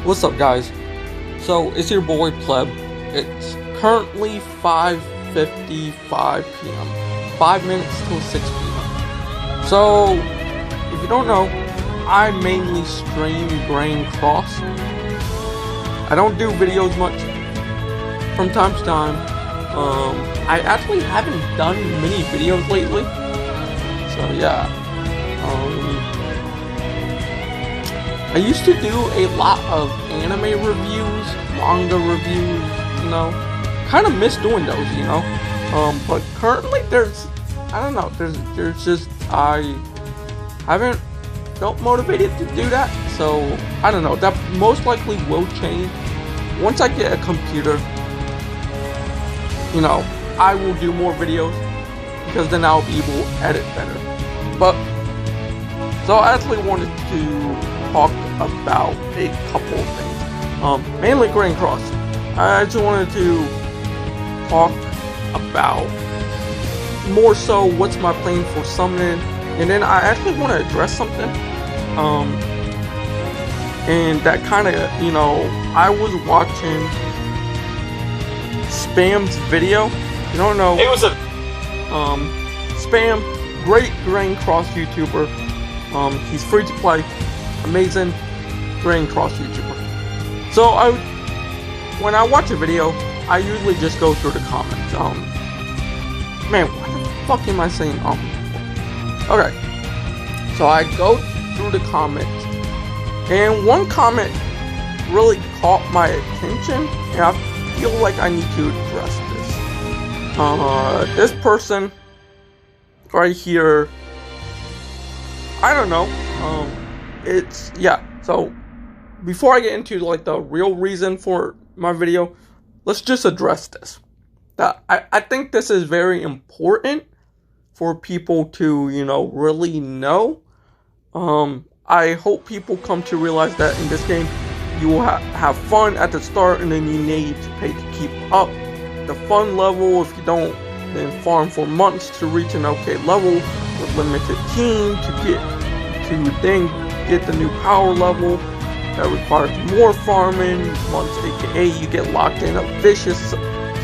What's up, guys? So it's your boy Pleb. It's currently 5:55 p.m. 5 minutes till 6 p.m. So if you don't know, I mainly stream Grain Cross. I don't do videos much. From time to time, I actually haven't done many videos lately. So yeah. I used to do a lot of anime reviews, manga reviews, kind of miss doing those, but currently I haven't felt motivated to do that, so I don't know, that most likely will change. Once I get a computer, I will do more videos, because then I'll be able to edit better. But, so I actually wanted to talk about a couple of things, mainly Grain Cross. I just wanted to talk about more so what's my plan for summoning, and then I actually want to address something, and that kind of, I was watching Spam's video. You don't know, it was a Spam, great Grain Cross YouTuber. He's free to play. Amazing Grain Cross YouTuber. So when I watch a video, I usually just go through the comments. Man, what the fuck am I saying? Okay. So I go through the comments, and one comment really caught my attention, and I feel like I need to address this. This person right here, I don't know. So before I get into the real reason for my video, let's just address this. I think this is very important for people to, really know. I hope people come to realize that in this game, you will have fun at the start, and then you need to pay to keep up the fun level. If you don't, then farm for months to reach an okay level with limited team to get the new power level that requires more farming months, aka you get locked in a vicious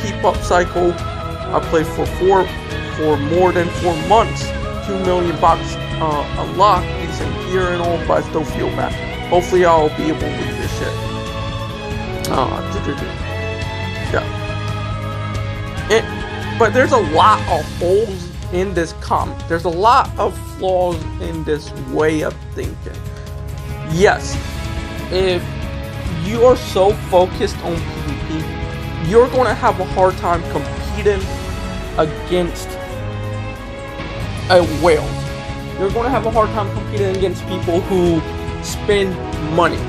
keep up cycle. I played for more than 4 months, 2 million bucks unlocked, decent gear and all, but I still feel bad. Hopefully I'll be able to read this shit. But there's a lot of holes in this comment. There's a lot of flaws in this way of thinking. Yes, if you are so focused on PvP, you're going to have a hard time competing against a whale. You're going to have a hard time competing against people who spend money.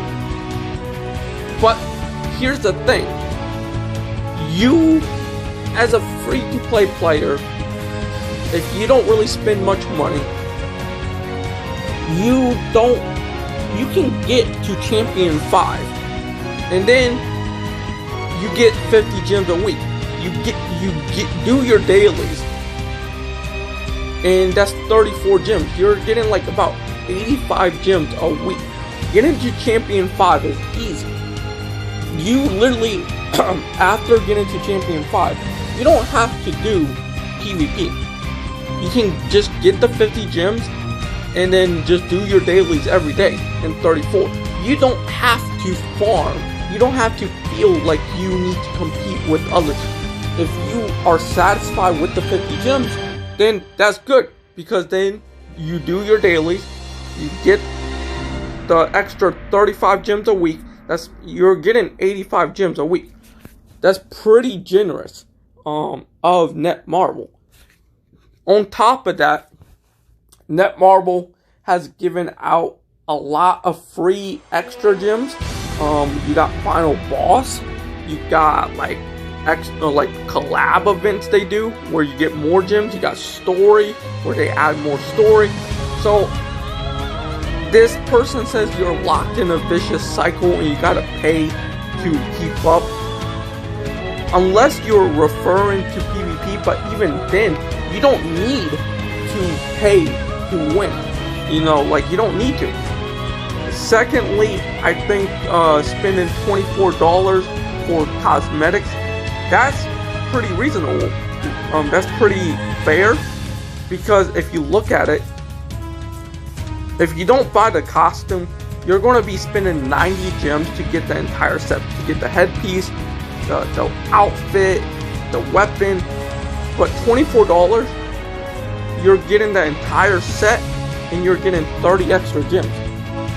But here's the thing. You, as a free-to-play player, if you don't really spend much money, you can get to Champion 5, and then you get 50 gems a week. You do your dailies, and that's 34 gems. You're getting about 85 gems a week. Getting to Champion 5 is easy. You literally, after getting to Champion 5, you don't have to do PvP. You can just get the 50 gems and then just do your dailies every day in 34. You don't have to farm. You don't have to feel like you need to compete with others. If you are satisfied with the 50 gems, then that's good, because then you do your dailies, you get the extra 35 gems a week. You're getting 85 gems a week. That's pretty generous of Netmarble. On top of that, Netmarble has given out a lot of free extra gems. You got Final Boss. You got extra collab events they do where you get more gems. You got Story where they add more story. So this person says you're locked in a vicious cycle and you gotta pay to keep up. Unless you're referring to PvP, but even then, you don't need to pay to win. You don't need to. Secondly, I think spending $24 for cosmetics, that's pretty reasonable. That's pretty fair, because if you look at it, if you don't buy the costume, you're going to be spending 90 gems to get the entire set, to get the headpiece, the outfit, the weapon. But $24, you're getting the entire set, and you're getting 30 extra gems,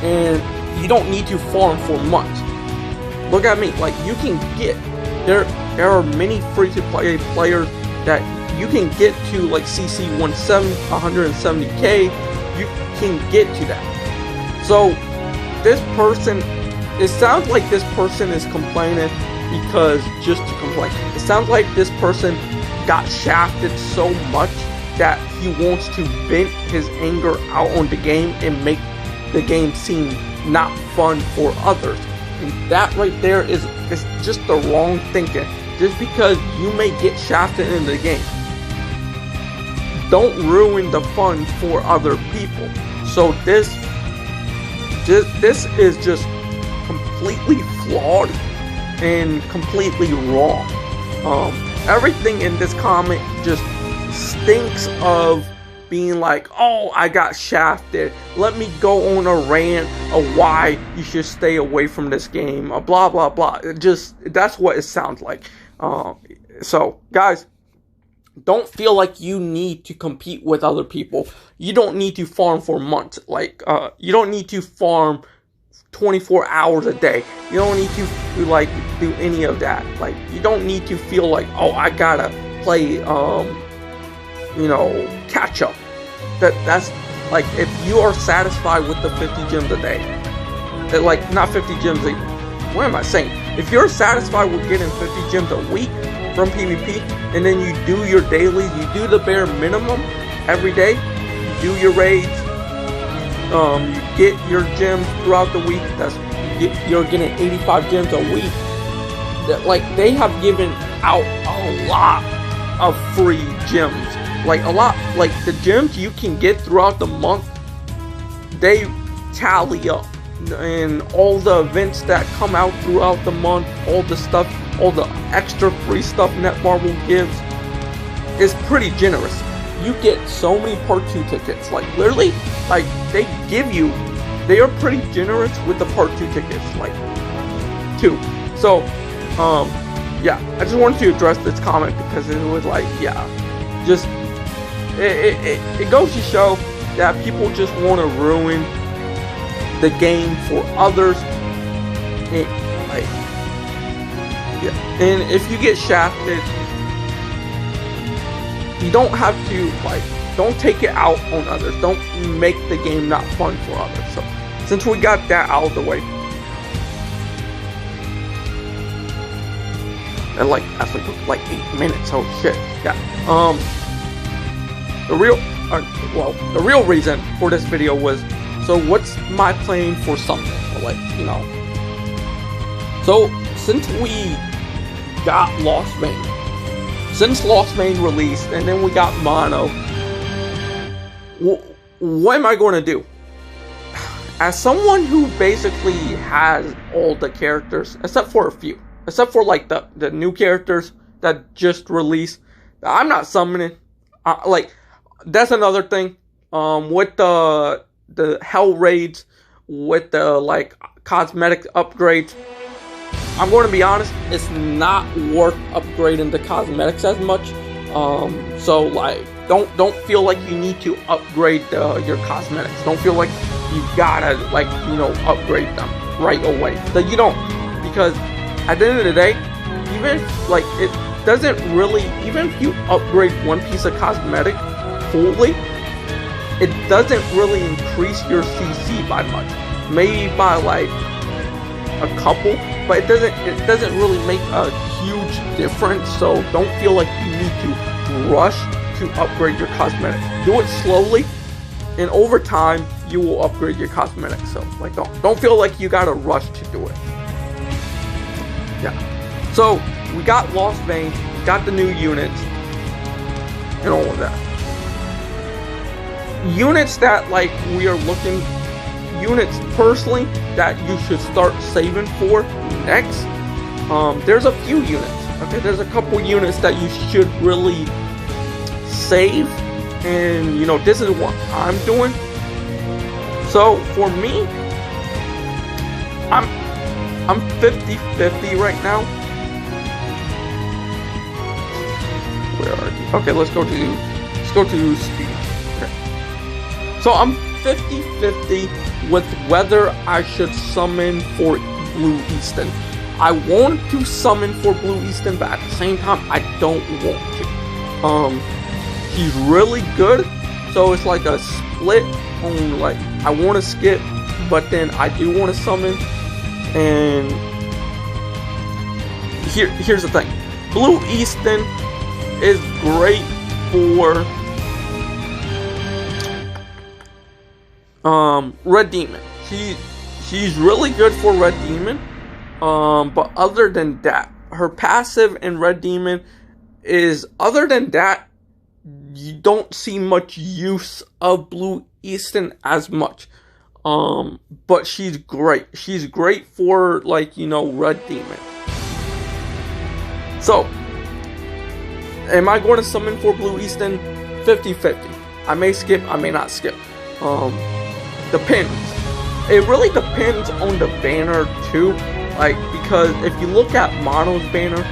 and you don't need to farm for months. Look at me, like, you can get, there are many free-to-play players that you can get to, like CC 170k, you can get to that. So this person, it sounds like this person is complaining because just to complain. It sounds like this person got shafted so much that he wants to vent his anger out on the game and make the game seem not fun for others. And that right there is just the wrong thinking. Just because you may get shafted in the game, don't ruin the fun for other people. So this is just completely flawed and completely wrong. Everything in this comment just stinks of being like, oh, I got shafted, let me go on a rant of why you should stay away from this game, blah blah blah. That's what it sounds like. So guys, don't feel like you need to compete with other people. You don't need to farm for months. Like, you don't need to farm 24 hours a day. You don't need to like do any of that. Like, you don't need to feel like, oh, I gotta play catch up. That's like, if you are satisfied with the 50 gems a day, that, like, not 50 gems a, what am I saying? If you're satisfied with getting 50 gems a week from PvP, and then you do your dailies, you do the bare minimum every day, you do your raids, you get your gems throughout the week, you're getting 85 gems a week. That, like, they have given out a lot of free gems. Like, a lot, like, the gems you can get throughout the month, they tally up. And all the events that come out throughout the month, all the stuff, all the extra free stuff Netmarble gives is pretty generous. You get so many part 2 tickets. Like, literally, like, they are pretty generous with the part 2 tickets, like, 2. So, yeah, I just wanted to address this comment because it was like, yeah, just, it goes to show that people just want to ruin the game for others. And, like, yeah. And if you get shafted, you don't have to, like, don't take it out on others. Don't make the game not fun for others. So, since we got that out of the way, and like, actually took like 8 minutes. Oh shit. Yeah. The real reason for this video was, so what's my plan for something? Like, so since we got Lost Vein, since Lost Vein released, and then we got Mono, what am I going to do? As someone who basically has all the characters, except for a few, except for like the new characters that just released, I'm not summoning. Like, that's another thing. With the hell raids, with the like cosmetic upgrades, I'm going to be honest, it's not worth upgrading the cosmetics as much. So like, don't feel like you need to upgrade your cosmetics. Don't feel like you gotta, like, upgrade them right away. Like, you don't, because at the end of the day, even like, it doesn't really, even if you upgrade one piece of cosmetic fully, it doesn't really increase your CC by much. Maybe by like a couple, but it doesn't really make a huge difference. So don't feel like you need to rush to upgrade your cosmetics. Do it slowly, and over time you will upgrade your cosmetics. So like, don't feel like you gotta rush to do it. Yeah. So we got Lost Vein, we got the new units, and all of that. Units that, like, we are looking, units personally that you should start saving for next, there's a few units. Okay, there's a couple units that you should really save, and you know, this is what I'm doing. So for me, I'm 50-50 right now. Where are you? Okay, let's go to speed. Okay. So I'm 50-50 with whether I should summon for Blue Easton. I want to summon for Blue Easton, but at the same time, I don't want to. He's really good, so it's like a split on, like, I want to skip, but then I do want to summon. And here's the thing. Blue Easton is great for Red Demon. She's really good for Red Demon. But other than that, her passive in Red Demon is, other than that, you don't see much use of Blue Easton as much. But she's great. She's great for, like, you know, Red Demon. So, am I going to summon for Blue Easton? 50-50. I may skip, I may not skip. Depends. It really depends on the banner too. Like, because if you look at Mono's banner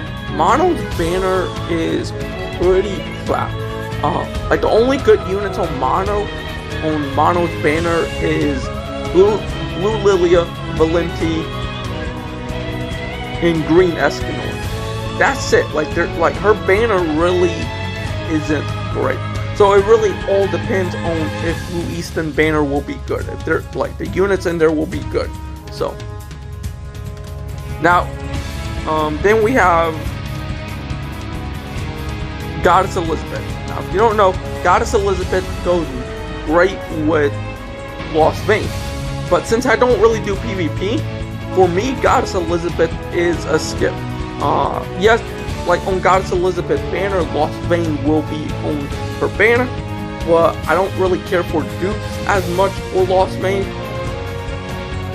is pretty crap. Like, the only good units on Mono's banner is Blue Lilia, Valenti, and Green Escanor. That's it. Like, her banner really isn't great. So it really all depends on if Blue Easton banner will be good. If they're, like, the units in there will be good. So now, then we have Goddess Elizabeth. Now, if you don't know, Goddess Elizabeth goes great with Lost Vein. But since I don't really do PvP, for me, Goddess Elizabeth is a skip. Yes, like on Goddess Elizabeth banner, Lost Vein will be on her banner, but I don't really care for dupes as much for Lost Vein.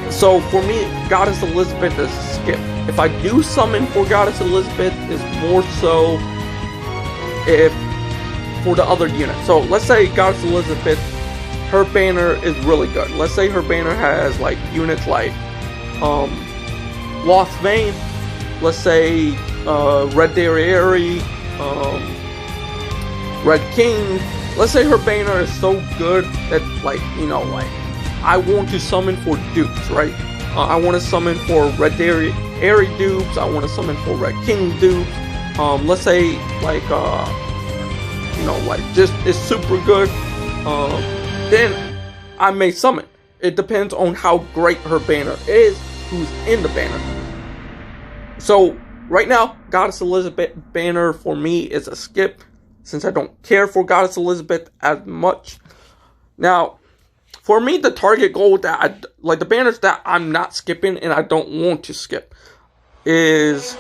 So for me, Goddess Elizabeth is a skip. If I do summon for Goddess Elizabeth, it's more so if for the other unit. So let's say Goddess Elizabeth, her banner is really good. Let's say her banner has, like, units like Lost Vein, let's say Red Derriere, Red King. Let's say her banner is so good that, like, you know, like, I want to summon for dupes, right? I want to summon for Red Derriere dupes. I want to summon for Red King dupes. Let's say, like, you know, like, just it's super good. Then I may summon. It depends on how great her banner is, who's in the banner. So right now, Goddess Elizabeth banner for me is a skip, since I don't care for Goddess Elizabeth as much. Now, for me, the target goal that the banners that I'm not skipping and I don't want to skip is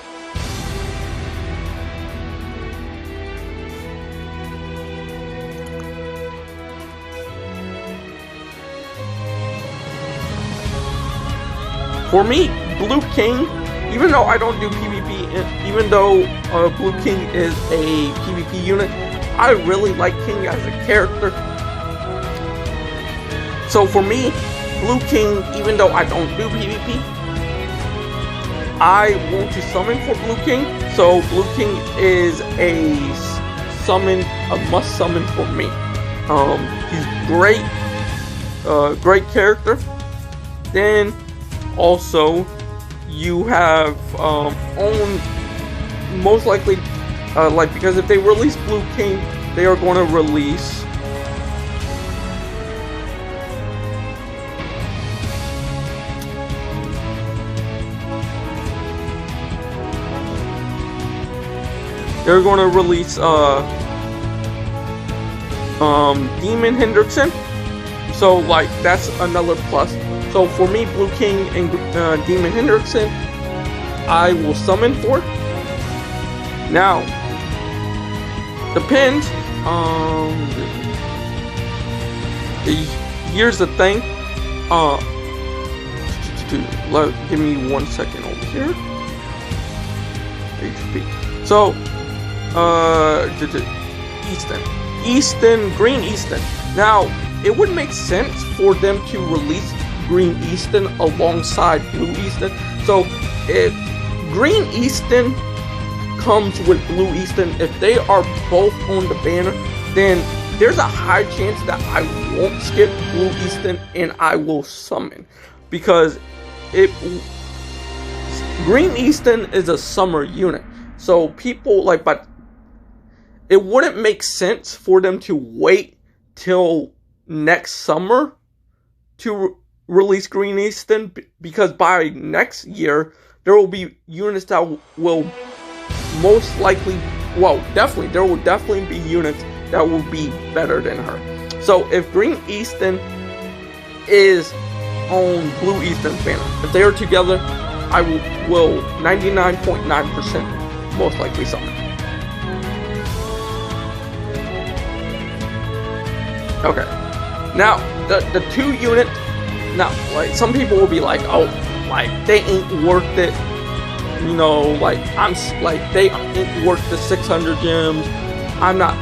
for me, Blue King. Even though I don't do PvP, even though Blue King is a PvP unit, I really like King as a character. So for me, Blue King, even though I don't do PvP, I want to summon for Blue King. So Blue King is a must summon for me. He's great, great character. Then also, you have most likely, like, because if they release Blue King, they are going to release Demon Hendrickson. So, like, that's another plus. So for me, Blue King and Demon Hendrickson, I will summon for. Now, depends. Here's the thing. to give me 1 second over here. HP. So, Easton, Green Easton. Now, it would make sense for them to release Green Easton alongside Blue Easton. So, if Green Easton comes with Blue Easton, if they are both on the banner, then there's a high chance that I won't skip Blue Easton and I will summon, because Green Easton is a summer unit. So people but it wouldn't make sense for them to wait till next summer to release Green Easton, because by next year there will be units that will most likely, there will definitely be units that will be better than her. So if Green Easton is on Blue Easton's banner, if they are together, I will 99.9% most likely summon. Okay. Now the two unit. Now, some people will be like, oh, they ain't worth it. You know, they ain't worth the 600 gems. I'm not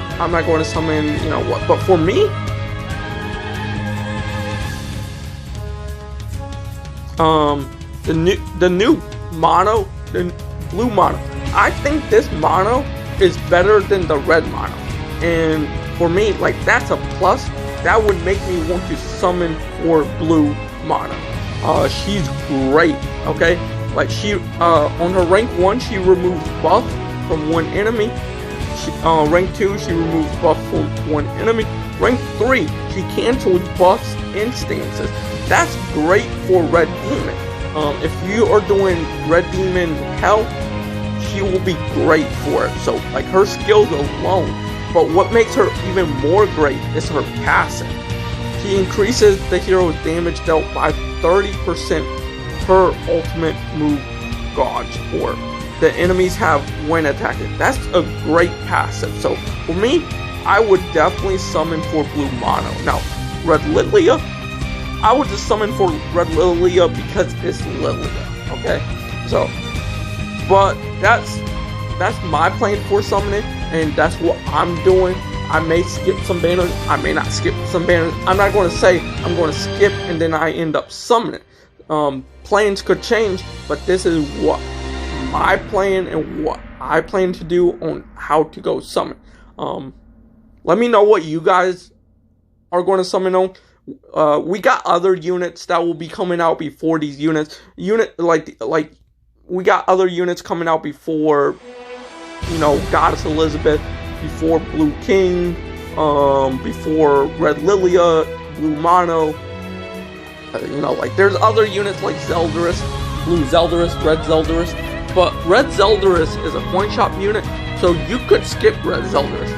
going to summon, you know what. But for me, the new mono, the blue mono, I think this mono is better than the red mono. And for me, that's a plus. That would make me want to summon for blue mono. She's great, okay? She on her rank 1, she removes buff from one enemy. Rank 2, she removes buff from one enemy. Rank 3, she cancels buffs and stances. That's great for Red Demon. If you are doing Red Demon Hell, she will be great for it. So, her skills alone. But what makes her even more great is her passive. She increases the hero's damage dealt by 30% per ultimate move gauge, or the enemies have when attacking. That's a great passive. So for me, I would definitely summon for blue mono. Now, Red Lilia, I would just summon for Red Lilia because it's Lilia. Okay, so but that's my plan for summoning, and that's what I'm doing. I may skip some banners, I may not skip some banners. I'm not going to say I'm going to skip and then I end up summoning. Plans could change, but this is what my plan and what I plan to do on how to go summon. Let me know what you guys are going to summon on. We got other units that will be coming out before these units. We got other units coming out before, you know, Goddess Elizabeth, before Blue King, before Red Lilia, Blue Mono. You know, there's other units like Zeldris, Blue Zeldris, Red Zeldris. But Red Zeldris is a coin shop unit, so you could skip Red Zeldris.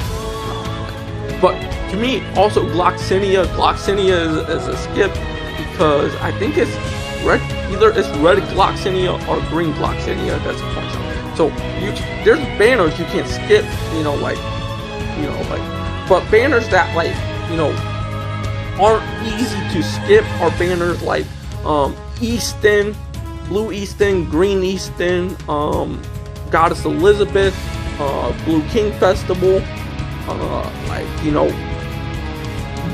But to me, also Gloxinia is a skip, because I think it's either it's red Gloxinia or green Gloxinia that's a coin shop. So there's banners you can't skip, but banners that aren't easy to skip are banners like Easton, Blue Easton, Green Easton, Goddess Elizabeth, Blue King Festival,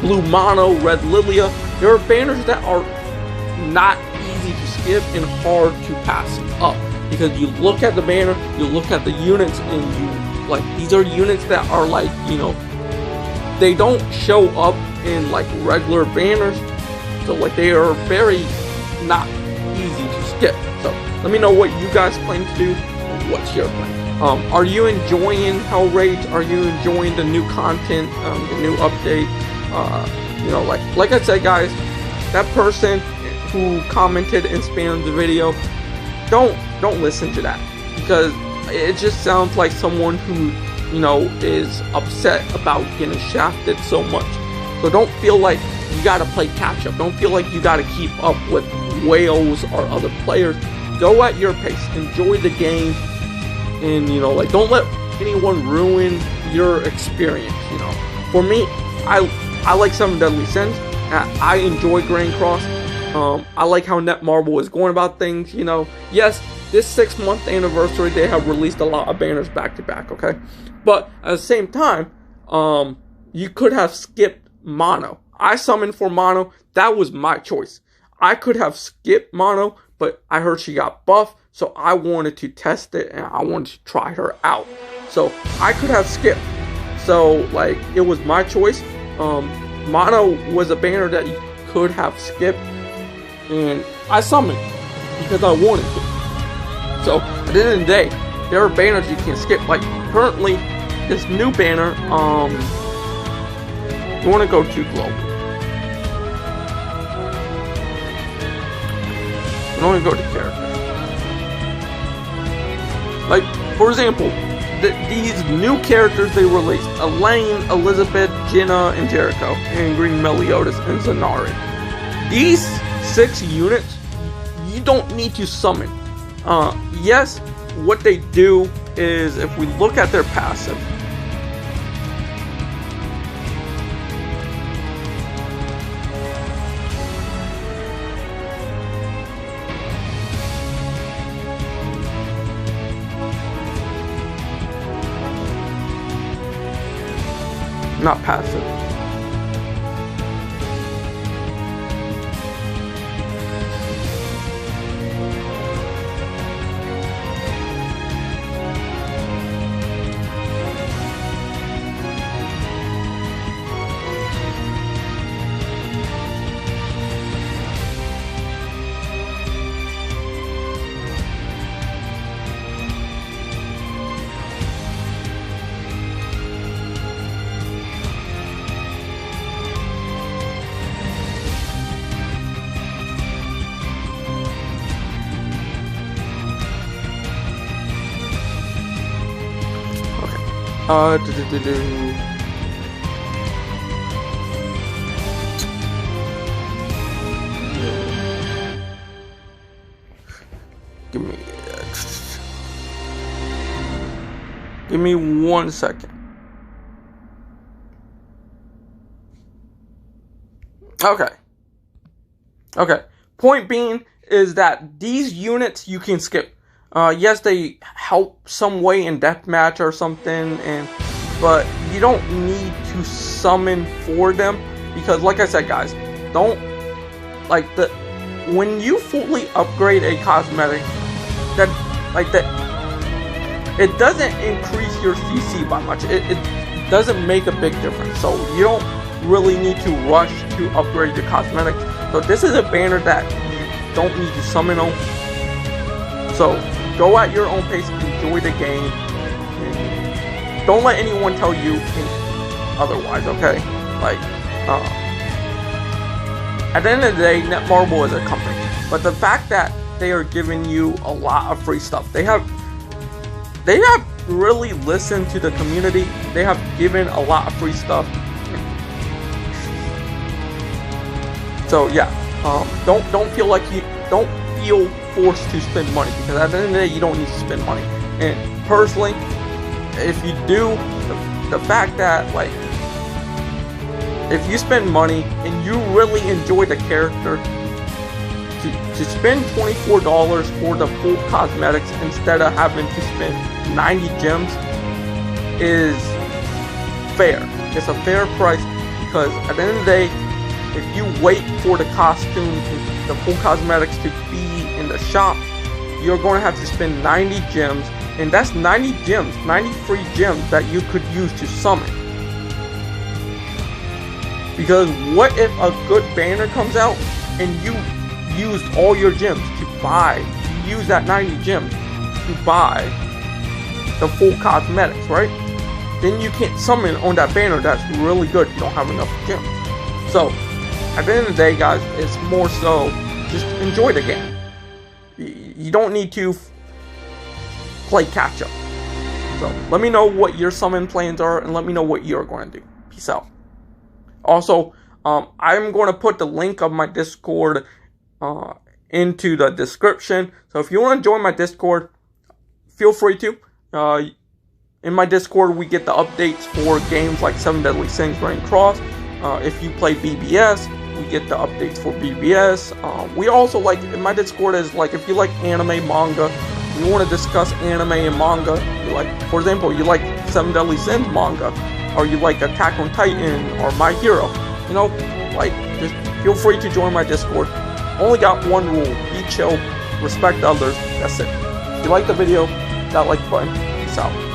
Blue Mono, Red Lilia. There are banners that are not easy to skip and hard to pass up, because you look at the banner, you look at the units, and these are units that are they don't show up in regular banners, so they are very not easy to skip. So let me know what you guys plan to do. What's your plan? Are you enjoying Hell Raids? Are you enjoying the new content, the new update? Like I said, guys, that person who commented and spammed the video, don't listen to that, because it just sounds like someone who is upset about getting shafted so much. So don't feel like you gotta play catch up. Don't feel like you gotta keep up with whales or other players. Go at your pace. Enjoy the game, and don't let anyone ruin your experience. For me, I like 7 Deadly Sins. I enjoy Grand Cross. I like how Netmarble is going about things. You know, yes, this 6-month anniversary, they have released a lot of banners back to back, okay? But at the same time, you could have skipped Mono. I summoned for Mono. That was my choice. I could have skipped Mono, but I heard she got buffed, so I wanted to test it, and I wanted to try her out. So I could have skipped. So, like, it was my choice. Mono was a banner that you could have skipped, and I summoned because I wanted to. So, at the end of the day, there are banners you can skip. Like, currently, this new banner, you want to go to global. You want to go to character. Like, for example, these new characters they released: Elaine, Elizabeth, Jenna, and Jericho, and Green Meliodas and Zanari. These 6 units, you don't need to summon. Yes, what they do is, if we look at their passive, not passive. Give me 1 second. Okay. Point being is that these units you can skip. Yes, they help some way in deathmatch or something, but you don't need to summon for them because, like I said, guys, when you fully upgrade a cosmetic, it doesn't increase your CC by much. It doesn't make a big difference. So you don't really need to rush to upgrade your cosmetics. So this is a banner that you don't need to summon on. So go at your own pace, enjoy the game. Don't let anyone tell you otherwise, okay? At the end of the day, Netmarble is a company. But the fact that they are giving you a lot of free stuff, they have really listened to the community. They have given a lot of free stuff. So yeah, don't feel forced to spend money, because at the end of the day, you don't need to spend money. And personally, if you do, the fact that if you spend money and you really enjoy the character, to spend $24 for the full cosmetics instead of having to spend 90 gems is fair. It's a fair price, because at the end of the day, if you wait for the costume, the full cosmetics to be in the shop, you're going to have to spend 90 gems, and that's 90 gems, 90 free gems that you could use to summon. Because what if a good banner comes out and you used all your gems to buy, you use that 90 gems to buy the full cosmetics, right? Then you can't summon on that banner that's really good. You don't have enough gems. So at the end of the day, guys, it's more so just enjoy the game. You don't need to play catch up. So let me know what your summon plans are, and let me know what you're going to do. Peace out. Also, I'm going to put the link of my Discord into the description. So if you want to join my Discord, feel free to. In my Discord, we get the updates for games like 7 Deadly Sins Rain Cross. If you play BBS, We get the updates for BBS. We also like, in my Discord is like, if you like anime, manga, you want to discuss anime and manga, you like, for example, you like 7 Deadly Sins manga, or you like Attack on Titan, or My Hero, you know, like, just feel free to join my Discord. Only got one rule: be chill, respect others. That's it. If you like the video, that like button. Peace out.